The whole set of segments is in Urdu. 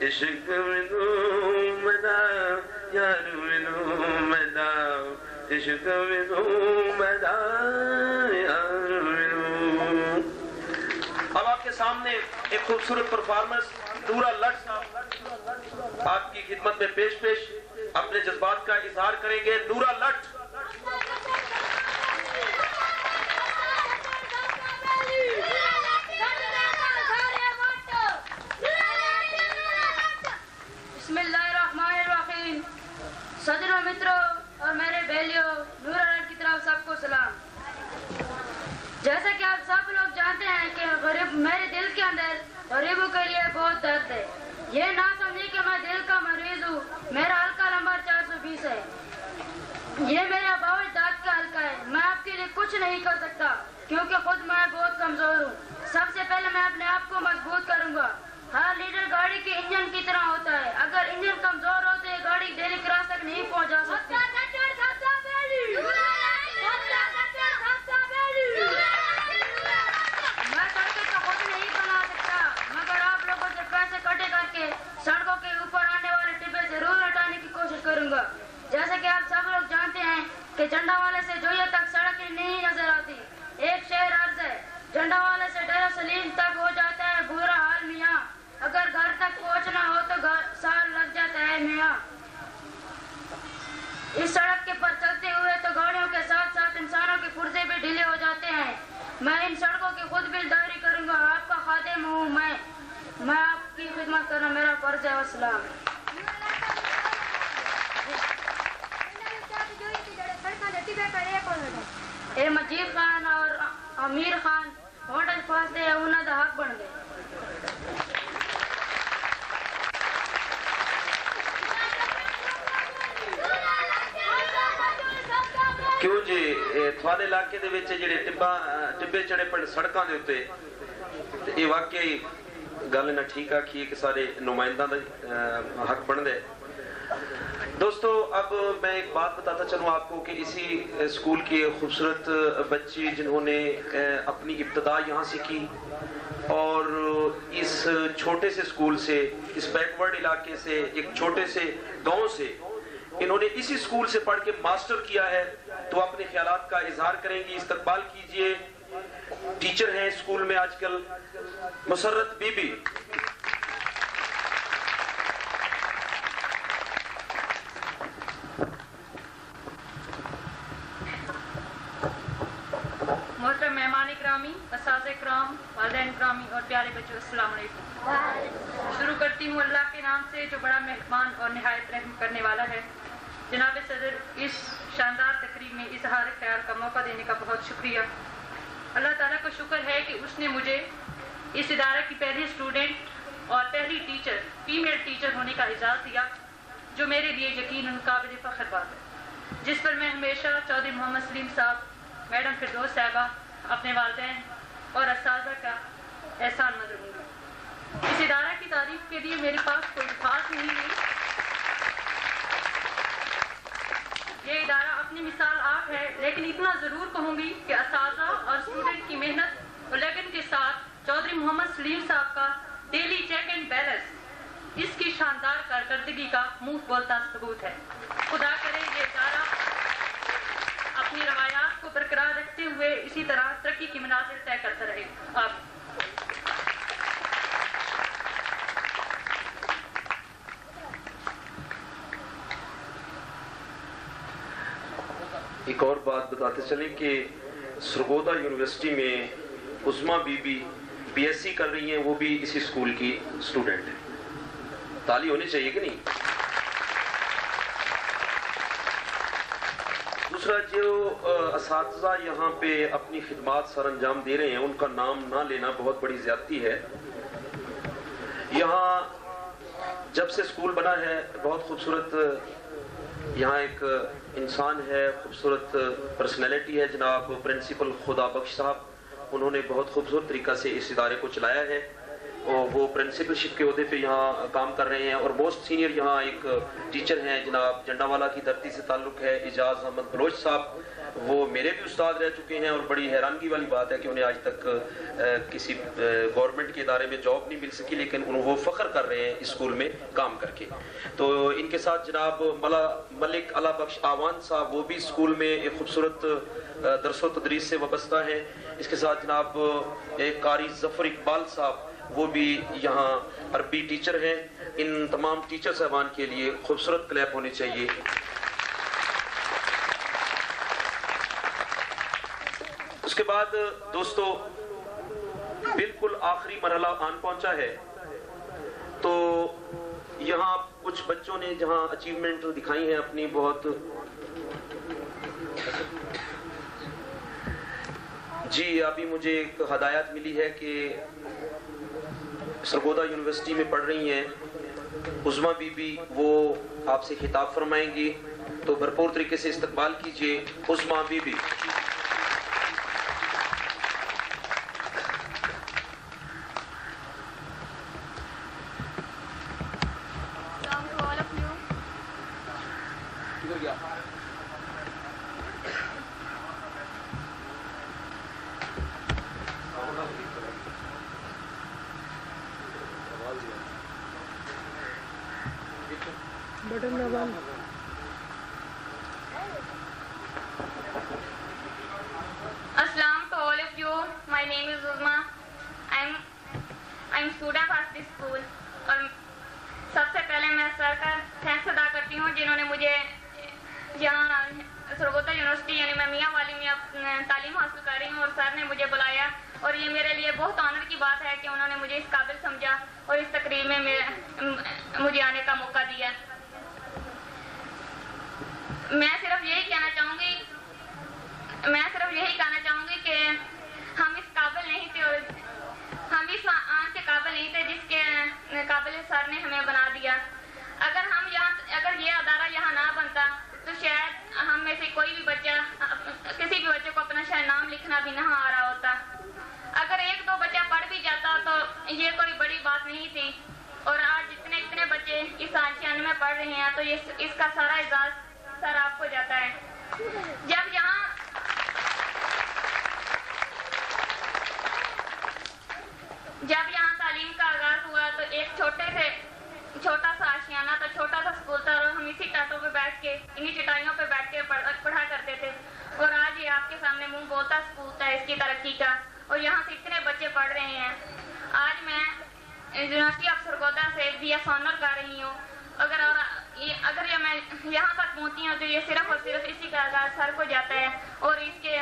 عشق منو مدا یار منو مدا عشق منو مدا یار منو. اب آپ کے سامنے ایک خوبصورت پرفارمنس نورا لٹ صاحب آپ کی خدمت میں پیش اپنے جذبات کا اظہار کریں گے. نورا لٹ. بسم اللہ الرحمن الرحیم. صدر و متروں اور میرے بہلیوں، نورا لٹ کی طرف سب کو سلام. جیسا کہ آپ سب لوگ جانتے ہیں کہ میرے دل کے اندر غریبوں کے لیے بہت درد ہے. یہ نہ سمجھے کہ میں دل کا مریض ہوں. میرا حلقہ نمبر 420 ہے. یہ میرا باوج داد کا حلقہ ہے. میں آپ کے لیے کچھ نہیں کر سکتا کیونکہ خود میں بہت کمزور ہوں. سب سے پہلے میں اپنے آپ کو مضبوط کروں گا. ہر لیڈر گاڑی کے انجن کی طرح ہوتا ہے. اگر انجن کمزور ہو تو یہ گاڑی ڈیلی کراس تک نہیں پہنچا سکتی. میں سڑکیں تو خود نہیں بنا سکتا مگر آپ لوگوں سے پیسے کٹے کر کے سڑکوں کے اوپر آنے والے ٹبے ضرور ہٹانے کی کوشش کروں گا. جیسے کہ آپ سب لوگ جانتے ہیں کہ جنڈا والے سے جویا تک سڑک نہیں نظر آتی. ایک شہر عرض ہے. جنڈا والے سے ڈیرہ سلیم تک ہو جاتا ہے برا حال میاں. اگر گھر تک پہنچنا ہو تو سال لگ جاتا ہے میاں. اس سڑک کے پر چلتے ہوئے تو گاڑیوں کے ساتھ ساتھ انسانوں کے پرزے بھی ڈھیلے ہو جاتے ہیں. میں ان سڑکوں کی خود بلداری کروں گا. آپ کا خادم ہوں میں آپ کی خدمت کرنا میرا فرض ہے. والسلام. اے مجید خان اور امیر خان ہوٹل فاصلے انہوں دا حق بن گئے. کیوں جی تھوڑے علاقے دے وچ جڑے ٹبے چڑے پڑ سڑکاں دے اوتے یہ واقعی گل نہ ٹھیک آکھی کہ سارے نمائنداں دا حق بن دے. دوستو اب میں ایک بات بتاتا چلوں آپ کو کہ اسی اسکول کی خوبصورت بچی جنہوں نے اپنی ابتدا یہاں سے کی اور اس چھوٹے سے اسکول سے اس بیکورڈ علاقے سے ایک چھوٹے سے گاؤں سے انہوں نے اسی اسکول سے پڑھ کے ماسٹر کیا ہے تو اپنے خیالات کا اظہار کریں گی. استقبال کیجئے. ٹیچر ہیں اسکول میں آج کل مسرت بی بی. محترم مہمان اکرامی، اساتذہ اکرام، والدین اکرامی اور پیارے بچوں، السلام علیکم. شروع کرتی ہوں اللہ کے نام سے جو بڑا مہربان اور نہایت رحم کرنے والا ہے. جناب صدر، اس شاندار تقریب میں اظہار خیال کا موقع دینے کا بہت شکریہ. اللہ تعالیٰ کا شکر ہے کہ اس نے مجھے اس ادارے کی پہلی اسٹوڈنٹ اور پہلی ٹیچر فیمیل ٹیچر ہونے کا اعزاز دیا جو میرے لیے یقیناً قابل فخر بات ہے، جس پر میں ہمیشہ چودھری محمد سلیم صاحب، میڈم فردوس صاحبہ، اپنے والدین اور اساتذہ کا احسان مند رہوں گی. اس ادارہ کی تعریف کے لیے میرے پاس کوئی خاص نہیں ہے. یہ ادارہ اپنی مثال آپ ہے، لیکن اتنا ضرور کہوں گی کہ اساتذہ اور اسٹوڈنٹ کی محنت اور لگن کے ساتھ چودھری محمد سلیم صاحب کا ڈیلی چیک اینڈ بیلنس اس کی شاندار کارکردگی کا منہ بولتا ثبوت ہے. خدا کرے یہ ادارہ اپنی روایات کو برقرار رکھتے ہوئے اسی طرح ترقی کی منازل طے کرتا رہے. ایک اور بات بتاتے چلیں کہ سرگودا یونیورسٹی میں عظمیٰ بی بی بی ایس سی کر رہی ہیں، وہ بھی اسی اسکول کی اسٹوڈنٹ ہے. تالی ہونی چاہیے کہ نہیں؟ دوسرا، جو اساتذہ یہاں پہ اپنی خدمات سر انجام دے رہے ہیں ان کا نام نہ لینا بہت بڑی زیادتی ہے. یہاں جب سے اسکول بنا ہے بہت خوبصورت یہاں ایک انسان ہے، خوبصورت پرسنالٹی ہے جناب پرنسپل خدا بخش صاحب. انہوں نے بہت خوبصورت طریقہ سے اس ادارے کو چلایا ہے اور وہ پرنسپل شپ کے عہدے پہ یہاں کام کر رہے ہیں. اور موسٹ سینئر یہاں ایک ٹیچر ہیں جناب جنڈا والا کی دھرتی سے تعلق ہے اعجاز احمد بلوچ صاحب. وہ میرے بھی استاد رہ چکے ہیں، اور بڑی حیرانگی والی بات ہے کہ انہیں آج تک کسی گورنمنٹ کے ادارے میں جاب نہیں مل سکی، لیکن وہ فخر کر رہے ہیں اسکول میں کام کر کے۔ تو ان کے ساتھ جناب ملک علا بخش آوان صاحب، وہ بھی اسکول میں ایک خوبصورت درس و تدریس سے وابستہ ہیں۔ اس کے ساتھ جناب قاری ظفر اقبال صاحب، وہ بھی یہاں عربی ٹیچر ہیں۔ ان تمام ٹیچر صاحبان کے لیے خوبصورت کلیپ ہونی چاہیے۔ اس کے بعد دوستو بالکل آخری مرحلہ آن پہنچا ہے، تو یہاں کچھ بچوں نے جہاں اچیومنٹ دکھائی ہیں اپنی بہت، جی ابھی مجھے ایک ہدایت ملی ہے کہ سرگودا یونیورسٹی میں پڑھ رہی ہیں عظما بی بی، وہ آپ سے خطاب فرمائیں گی، تو بھرپور طریقے سے استقبال کیجئے Uzma bibi. Assalamu to all of you. My name is Uzma. I'm student of this school. اور سب سے پہلے میں سر کا تھینکس ادا کرتی ہوں جنہوں نے مجھے یہاں سرگودا یونیورسٹی یعنی میں میاں والی میں تعلیم حاصل کر رہی ہوں، اور سر نے مجھے بلایا، اور یہ میرے لیے بہت آنر کی بات ہے کہ انہوں نے مجھے اس قابل سمجھا اور اس تقریب میں مجھے آنے کا موقع دیا۔ میں صرف یہی کہنا چاہوں گی کہ ہم اس قابل نہیں تھے، اور ہم اس آن کے قابل نہیں تھے جس کے قابل سر نے ہمیں بنا دیا۔ اگر یہ ادارہ یہاں نہ بنتا تو شاید ہم میں سے کوئی بھی بچہ، کسی بھی بچے کو اپنا شاید نام لکھنا بھی نہ آ رہا ہوتا۔ اگر ایک دو بچہ پڑھ بھی جاتا تو یہ کوئی بڑی بات نہیں تھی، اور آج اتنے بچے اس آنچیان میں پڑھ رہے ہیں، تو اس کا سارا اعزاز سر آپ کو جاتا ہے۔ جب یہاں تعلیم کا آغاز ہوا تو ایک چھوٹا سا آشیانہ تھا، چھوٹا سا اسکول تھا، اور ہم اسی ٹاٹوں پہ بیٹھ کے، انہی چٹائیوں پہ بیٹھ کے پڑھا کرتے تھے، اور آج یہ آپ کے سامنے منہ بولتا اسکول ہے اس کی ترقی کا، اور یہاں سے اتنے بچے پڑھ رہے ہیں۔ آج میں یونیورسٹی آف سرگودا سے بی ایس آنر کر رہی ہوں۔ اگر میں یہاں تک پہنچی ہوں تو یہ صرف اور صرف اسی کا آغاز سر کو جاتا ہے، اور اس کے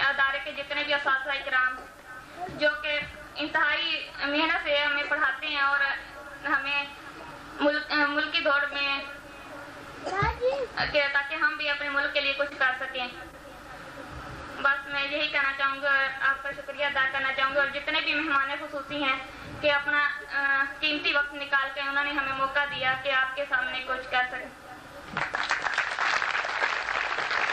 ادارے کے جتنے بھی اساتذہ کرام جو کہ انتہائی محنت سے ہمیں پڑھاتے ہیں اور ہمیں ملک کی دوڑ میں تاکہ ہم بھی اپنے ملک کے لیے کچھ کر سکیں۔ بس میں یہی کہنا چاہوں گی اور آپ کا شکریہ ادا کرنا چاہوں گی، اور جتنے بھی مہمان خصوصی ہیں کہ اپنا قیمتی وقت نکال کے انہوں نے ہمیں موقع دیا کہ آپ کے سامنے کچھ کر سکیں۔